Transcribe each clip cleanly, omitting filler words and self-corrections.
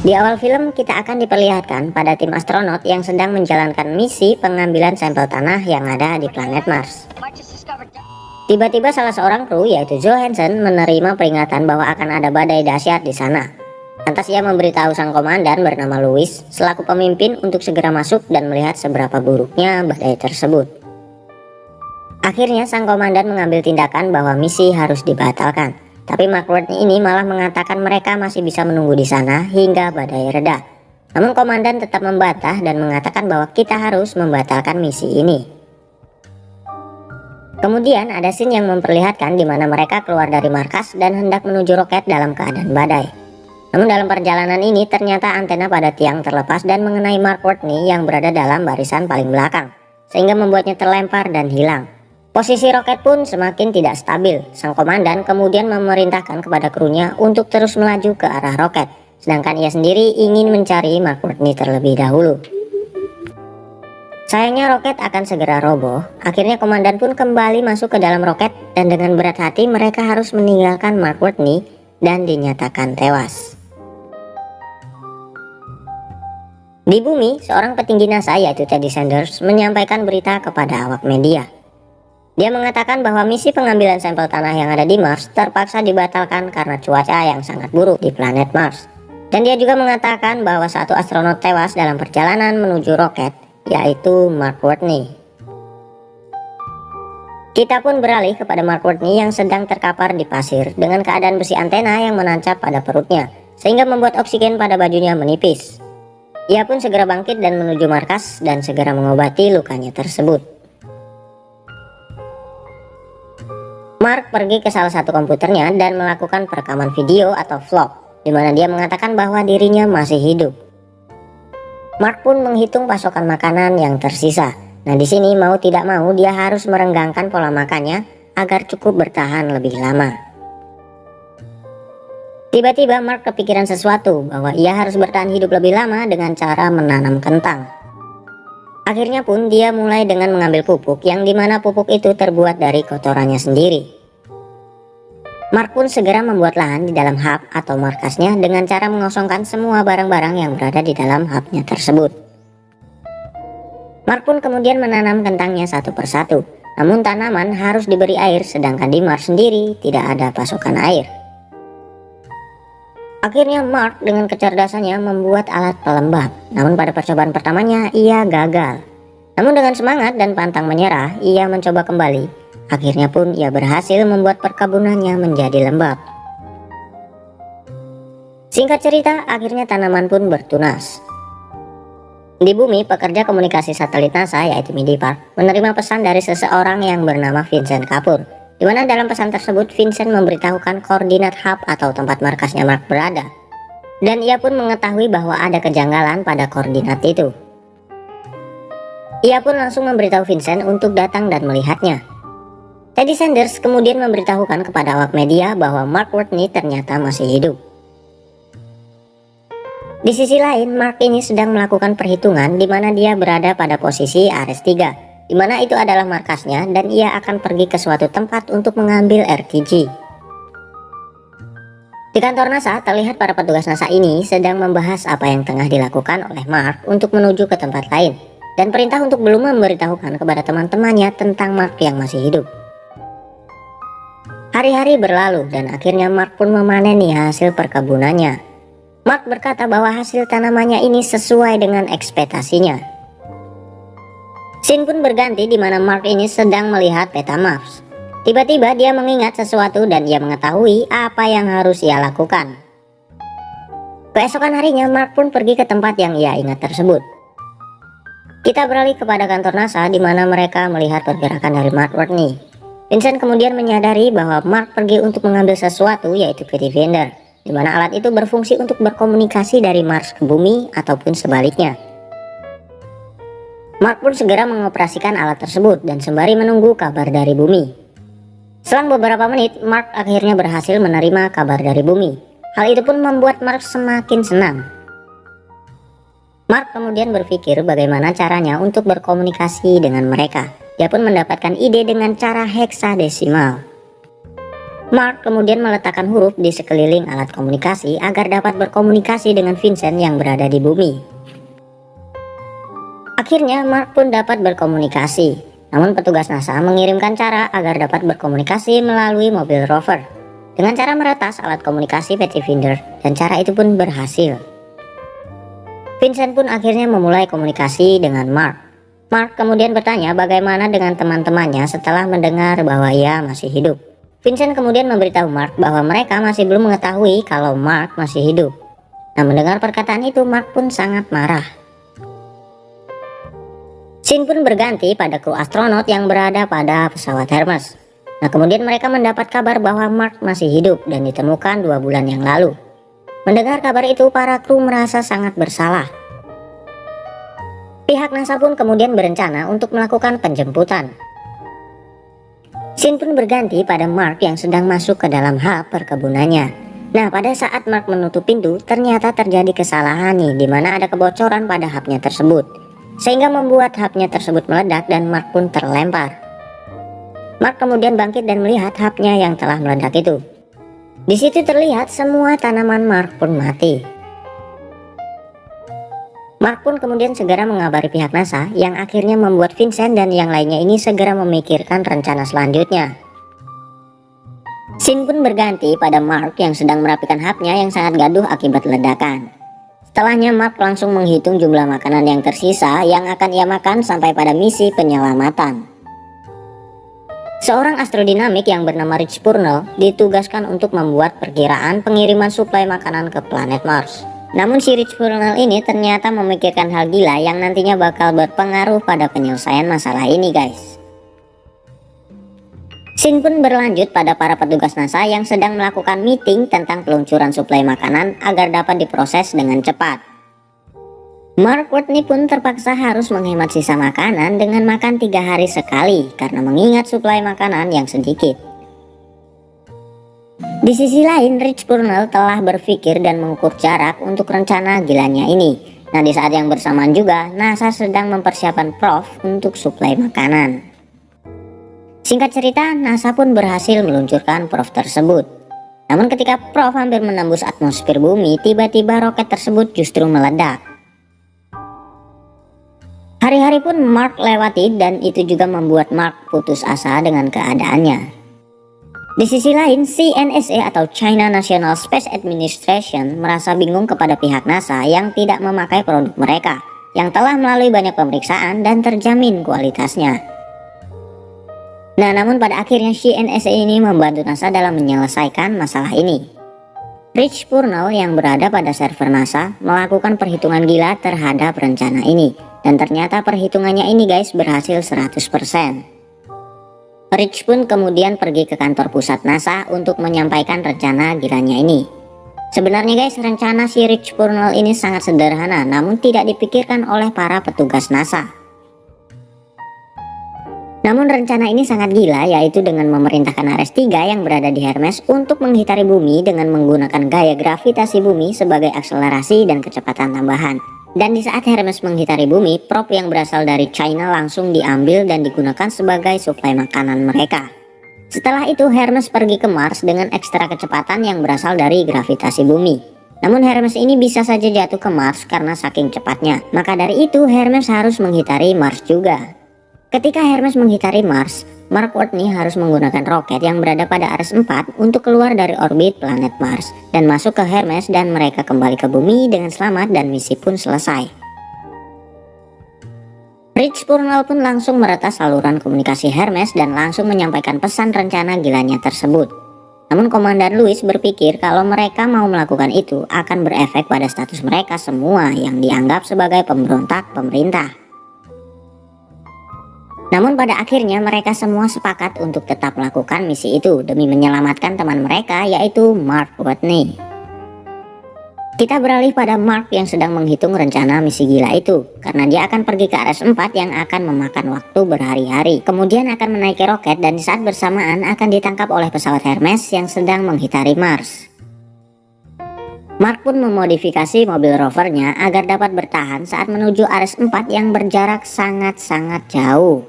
Di awal film kita akan diperlihatkan pada tim astronot yang sedang menjalankan misi pengambilan sampel tanah yang ada di planet Mars. Tiba-tiba salah seorang kru yaitu Johansson menerima peringatan bahwa akan ada badai dahsyat di sana. Lantas ia memberitahu sang komandan bernama Louis selaku pemimpin untuk segera masuk dan melihat seberapa buruknya badai tersebut. Akhirnya sang komandan mengambil tindakan bahwa misi harus dibatalkan. Tapi Mark Watney ini malah mengatakan mereka masih bisa menunggu di sana hingga badai reda. Namun komandan tetap membantah dan mengatakan bahwa kita harus membatalkan misi ini. Kemudian ada scene yang memperlihatkan di mana mereka keluar dari markas dan hendak menuju roket dalam keadaan badai. Namun dalam perjalanan ini ternyata antena pada tiang terlepas dan mengenai Mark Watney yang berada dalam barisan paling belakang, sehingga membuatnya terlempar dan hilang. Posisi roket pun semakin tidak stabil. Sang komandan kemudian memerintahkan kepada krunya untuk terus melaju ke arah roket, sedangkan ia sendiri ingin mencari Mark Watney terlebih dahulu. Sayangnya roket akan segera roboh. Akhirnya komandan pun kembali masuk ke dalam roket dan dengan berat hati mereka harus meninggalkan Mark Watney dan dinyatakan tewas. Di bumi, seorang petinggi NASA yaitu Teddy Sanders menyampaikan berita kepada awak media. Dia mengatakan bahwa misi pengambilan sampel tanah yang ada di Mars terpaksa dibatalkan karena cuaca yang sangat buruk di planet Mars. Dan dia juga mengatakan bahwa satu astronot tewas dalam perjalanan menuju roket, yaitu Mark Watney. Kita pun beralih kepada Mark Watney yang sedang terkapar di pasir dengan keadaan besi antena yang menancap pada perutnya, sehingga membuat oksigen pada bajunya menipis. Ia pun segera bangkit dan menuju markas dan segera mengobati lukanya tersebut. Mark pergi ke salah satu komputernya dan melakukan perekaman video atau vlog, di mana dia mengatakan bahwa dirinya masih hidup. Mark pun menghitung pasokan makanan yang tersisa. Nah di sini mau tidak mau dia harus merenggangkan pola makannya agar cukup bertahan lebih lama. Tiba-tiba Mark kepikiran sesuatu bahwa ia harus bertahan hidup lebih lama dengan cara menanam kentang. Akhirnya pun dia mulai dengan mengambil pupuk yang dimana pupuk itu terbuat dari kotorannya sendiri. Mark pun segera membuat lahan di dalam hub atau markasnya dengan cara mengosongkan semua barang-barang yang berada di dalam hubnya tersebut. Mark pun kemudian menanam kentangnya satu persatu. Namun tanaman harus diberi air sedangkan di Mars sendiri tidak ada pasokan air. Akhirnya Mark dengan kecerdasannya membuat alat pelembab. Namun pada percobaan pertamanya ia gagal. Namun dengan semangat dan pantang menyerah ia mencoba kembali. Akhirnya pun ia berhasil membuat perkebunannya menjadi lembab. Singkat cerita, akhirnya tanaman pun bertunas. Di bumi, pekerja komunikasi satelit NASA yaitu Mindy Park menerima pesan dari seseorang yang bernama Vincent Kapoor, di mana dalam pesan tersebut Vincent memberitahukan koordinat hub atau tempat markasnya Mark berada. Dan ia pun mengetahui bahwa ada kejanggalan pada koordinat itu. Ia pun langsung memberitahu Vincent untuk datang dan melihatnya. Teddy Sanders kemudian memberitahukan kepada awak media bahwa Mark Watney ternyata masih hidup. Di sisi lain, Mark ini sedang melakukan perhitungan di mana dia berada pada posisi Ares 3, di mana itu adalah markasnya dan ia akan pergi ke suatu tempat untuk mengambil RTG. Di kantor NASA terlihat para petugas NASA ini sedang membahas apa yang tengah dilakukan oleh Mark untuk menuju ke tempat lain dan perintah untuk belum memberitahukan kepada teman-temannya tentang Mark yang masih hidup. Hari-hari berlalu dan akhirnya Mark pun memaneni hasil perkebunannya. Mark berkata bahwa hasil tanamannya ini sesuai dengan ekspektasinya. Scene pun berganti di mana Mark ini sedang melihat peta Mars. Tiba-tiba dia mengingat sesuatu dan ia mengetahui apa yang harus ia lakukan. Keesokan harinya Mark pun pergi ke tempat yang ia ingat tersebut. Kita beralih kepada kantor NASA di mana mereka melihat pergerakan dari Mark Watney. Vincent kemudian menyadari bahwa Mark pergi untuk mengambil sesuatu yaitu Pathfinder, di mana alat itu berfungsi untuk berkomunikasi dari Mars ke bumi ataupun sebaliknya. Mark pun segera mengoperasikan alat tersebut dan sembari menunggu kabar dari bumi. Selang beberapa menit, Mark akhirnya berhasil menerima kabar dari bumi. Hal itu pun membuat Mark semakin senang. Mark kemudian berpikir bagaimana caranya untuk berkomunikasi dengan mereka. Dia pun mendapatkan ide dengan cara heksadesimal. Mark kemudian meletakkan huruf di sekeliling alat komunikasi agar dapat berkomunikasi dengan Vincent yang berada di bumi. Akhirnya Mark pun dapat berkomunikasi, namun petugas NASA mengirimkan cara agar dapat berkomunikasi melalui mobil rover dengan cara meretas alat komunikasi Pathfinder, dan cara itu pun berhasil. Vincent pun akhirnya memulai komunikasi dengan Mark. Mark kemudian bertanya bagaimana dengan teman-temannya setelah mendengar bahwa ia masih hidup. Vincent kemudian memberitahu Mark bahwa mereka masih belum mengetahui kalau Mark masih hidup. Nah, mendengar perkataan itu, Mark pun sangat marah. Scene pun berganti pada kru astronot yang berada pada pesawat Hermes. Nah, kemudian mereka mendapat kabar bahwa Mark masih hidup dan ditemukan 2 bulan yang lalu. Mendengar kabar itu, para kru merasa sangat bersalah. Pihak NASA pun kemudian berencana untuk melakukan penjemputan. Scene pun berganti pada Mark yang sedang masuk ke dalam hub perkebunannya. Nah, pada saat Mark menutup pintu, ternyata terjadi kesalahan nih, di mana ada kebocoran pada hubnya tersebut, sehingga membuat hubnya tersebut meledak dan Mark pun terlempar. Mark kemudian bangkit dan melihat hubnya yang telah meledak itu. Di situ terlihat semua tanaman Mark pun mati. Mark pun kemudian segera mengabari pihak NASA, yang akhirnya membuat Vincent dan yang lainnya ini segera memikirkan rencana selanjutnya. Scene pun berganti pada Mark yang sedang merapikan hubnya yang sangat gaduh akibat ledakan. Setelahnya Mark langsung menghitung jumlah makanan yang tersisa yang akan ia makan sampai pada misi penyelamatan. Seorang astrodinamik yang bernama Rich Purnell ditugaskan untuk membuat perkiraan pengiriman suplai makanan ke planet Mars. Namun si Rich Purnell ini ternyata memikirkan hal gila yang nantinya bakal berpengaruh pada penyelesaian masalah ini, guys. Scene pun berlanjut pada para petugas NASA yang sedang melakukan meeting tentang peluncuran suplai makanan agar dapat diproses dengan cepat. Mark Watney pun terpaksa harus menghemat sisa makanan dengan makan 3 hari sekali karena mengingat suplai makanan yang sedikit. Di sisi lain, Rich Purnell telah berpikir dan mengukur jarak untuk rencana gilanya ini. Nah, di saat yang bersamaan juga, NASA sedang mempersiapkan Prof untuk suplai makanan. Singkat cerita, NASA pun berhasil meluncurkan Prof tersebut. Namun ketika Prof hampir menembus atmosfer bumi, tiba-tiba roket tersebut justru meledak. Hari-hari pun Mark lewati dan itu juga membuat Mark putus asa dengan keadaannya. Di sisi lain, CNSA atau China National Space Administration merasa bingung kepada pihak NASA yang tidak memakai produk mereka yang telah melalui banyak pemeriksaan dan terjamin kualitasnya. Nah, namun pada akhirnya CNSA ini membantu NASA dalam menyelesaikan masalah ini. Rich Purnell yang berada pada server NASA melakukan perhitungan gila terhadap rencana ini, dan ternyata perhitungannya ini, guys, berhasil 100%. Rich pun kemudian pergi ke kantor pusat NASA untuk menyampaikan rencana gilanya ini. Sebenarnya, guys, rencana si Rich Purnell ini sangat sederhana, namun tidak dipikirkan oleh para petugas NASA. Namun rencana ini sangat gila, yaitu dengan memerintahkan Ares 3 yang berada di Hermes untuk menghitari bumi dengan menggunakan gaya gravitasi bumi sebagai akselerasi dan kecepatan tambahan. Dan di saat Hermes menghitari bumi, prop yang berasal dari China langsung diambil dan digunakan sebagai suplai makanan mereka. Setelah itu Hermes pergi ke Mars dengan ekstra kecepatan yang berasal dari gravitasi bumi. Namun Hermes ini bisa saja jatuh ke Mars karena saking cepatnya. Maka dari itu Hermes harus menghitari Mars juga. Ketika Hermes menghitari Mars, Mark Watney harus menggunakan roket yang berada pada Ares 4 untuk keluar dari orbit planet Mars dan masuk ke Hermes, dan mereka kembali ke bumi dengan selamat dan misi pun selesai. Rich Purnell pun langsung meretas saluran komunikasi Hermes dan langsung menyampaikan pesan rencana gilanya tersebut. Namun Komandan Lewis berpikir kalau mereka mau melakukan itu akan berefek pada status mereka semua yang dianggap sebagai pemberontak pemerintah. Namun pada akhirnya mereka semua sepakat untuk tetap melakukan misi itu demi menyelamatkan teman mereka, yaitu Mark Watney. Kita beralih pada Mark yang sedang menghitung rencana misi gila itu, karena dia akan pergi ke Ares 4 yang akan memakan waktu berhari-hari. Kemudian akan menaiki roket dan di saat bersamaan akan ditangkap oleh pesawat Hermes yang sedang menghitari Mars. Mark pun memodifikasi mobil rovernya agar dapat bertahan saat menuju Ares 4 yang berjarak sangat-sangat jauh.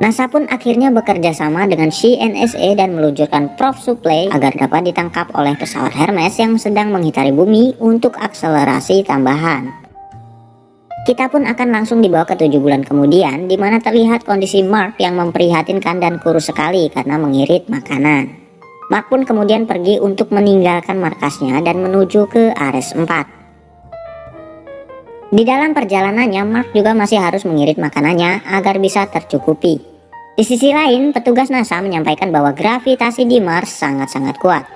NASA pun akhirnya bekerja sama dengan CNSA dan meluncurkan Probe Supply agar dapat ditangkap oleh pesawat Hermes yang sedang mengitari bumi untuk akselerasi tambahan. Kita pun akan langsung dibawa ke 7 bulan kemudian, di mana terlihat kondisi Mark yang memprihatinkan dan kurus sekali karena mengirit makanan. Mark pun kemudian pergi untuk meninggalkan markasnya dan menuju ke Ares 4. Di dalam perjalanannya, Mark juga masih harus mengirit makanannya agar bisa tercukupi. Di sisi lain, petugas NASA menyampaikan bahwa gravitasi di Mars sangat-sangat kuat.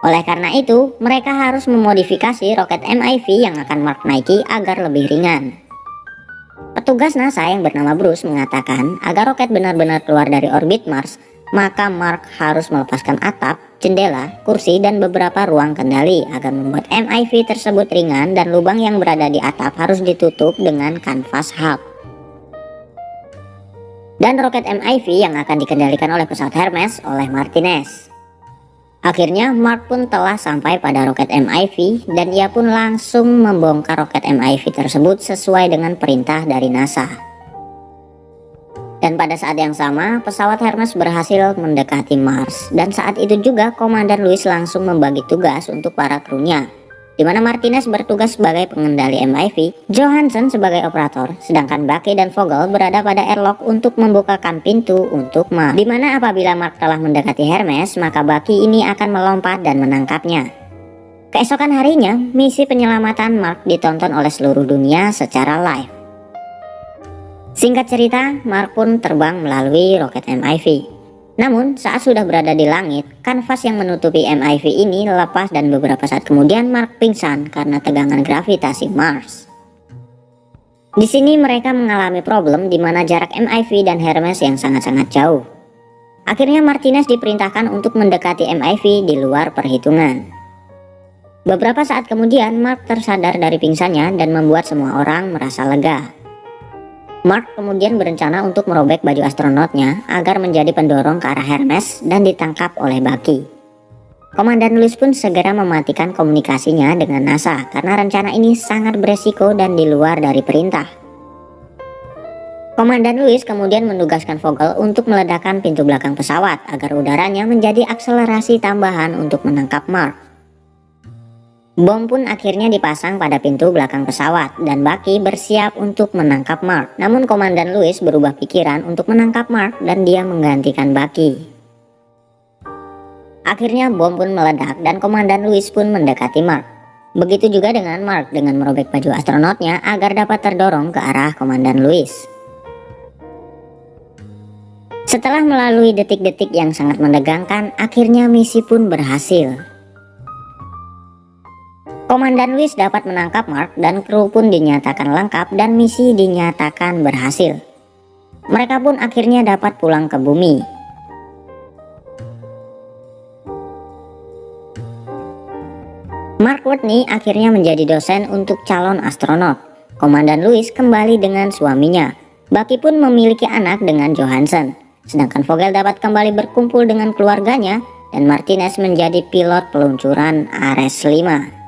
Oleh karena itu, mereka harus memodifikasi roket MIV yang akan Mark naiki agar lebih ringan. Petugas NASA yang bernama Bruce mengatakan agar roket benar-benar keluar dari orbit Mars, maka Mark harus melepaskan atap, jendela, kursi, dan beberapa ruang kendali agar membuat MIV tersebut ringan, dan lubang yang berada di atap harus ditutup dengan kanvas hub. Dan roket MIV yang akan dikendalikan oleh pesawat Hermes oleh Martinez. Akhirnya Mark pun telah sampai pada roket MIV dan ia pun langsung membongkar roket MIV tersebut sesuai dengan perintah dari NASA. Dan pada saat yang sama, pesawat Hermes berhasil mendekati Mars, dan saat itu juga Komandan Lewis langsung membagi tugas untuk para krunya, di mana Martinez bertugas sebagai pengendali MIV, Johansson sebagai operator, sedangkan Bucky dan Vogel berada pada airlock untuk membukakan pintu untuk Mark. Di mana apabila Mark telah mendekati Hermes, maka Bucky ini akan melompat dan menangkapnya. Keesokan harinya, misi penyelamatan Mark ditonton oleh seluruh dunia secara live. Singkat cerita, Mark pun terbang melalui roket MIV. Namun, saat sudah berada di langit, kanvas yang menutupi MIV ini lepas dan beberapa saat kemudian Mark pingsan karena tegangan gravitasi Mars. Di sini mereka mengalami problem di mana jarak MIV dan Hermes yang sangat-sangat jauh. Akhirnya Martinez diperintahkan untuk mendekati MIV di luar perhitungan. Beberapa saat kemudian Mark tersadar dari pingsannya dan membuat semua orang merasa lega. Mark kemudian berencana untuk merobek baju astronotnya agar menjadi pendorong ke arah Hermes dan ditangkap oleh Bucky. Komandan Lewis pun segera mematikan komunikasinya dengan NASA karena rencana ini sangat beresiko dan di luar dari perintah. Komandan Lewis kemudian menugaskan Vogel untuk meledakkan pintu belakang pesawat agar udaranya menjadi akselerasi tambahan untuk menangkap Mark. Bom pun akhirnya dipasang pada pintu belakang pesawat dan Bucky bersiap untuk menangkap Mark. Namun Komandan Lewis berubah pikiran untuk menangkap Mark dan dia menggantikan Bucky. Akhirnya bom pun meledak dan Komandan Lewis pun mendekati Mark. Begitu juga dengan Mark dengan merobek baju astronotnya agar dapat terdorong ke arah Komandan Lewis. Setelah melalui detik-detik yang sangat menegangkan, akhirnya misi pun berhasil. Komandan Lewis dapat menangkap Mark dan kru pun dinyatakan lengkap dan misi dinyatakan berhasil. Mereka pun akhirnya dapat pulang ke bumi. Mark Watney akhirnya menjadi dosen untuk calon astronot. Komandan Lewis kembali dengan suaminya. Bucky pun memiliki anak dengan Johansson. Sedangkan Vogel dapat kembali berkumpul dengan keluarganya dan Martinez menjadi pilot peluncuran Ares 5.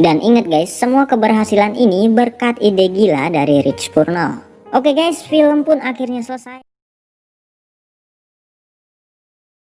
Dan ingat guys, semua keberhasilan ini berkat ide gila dari Rich Purnell. Oke guys, film pun akhirnya selesai.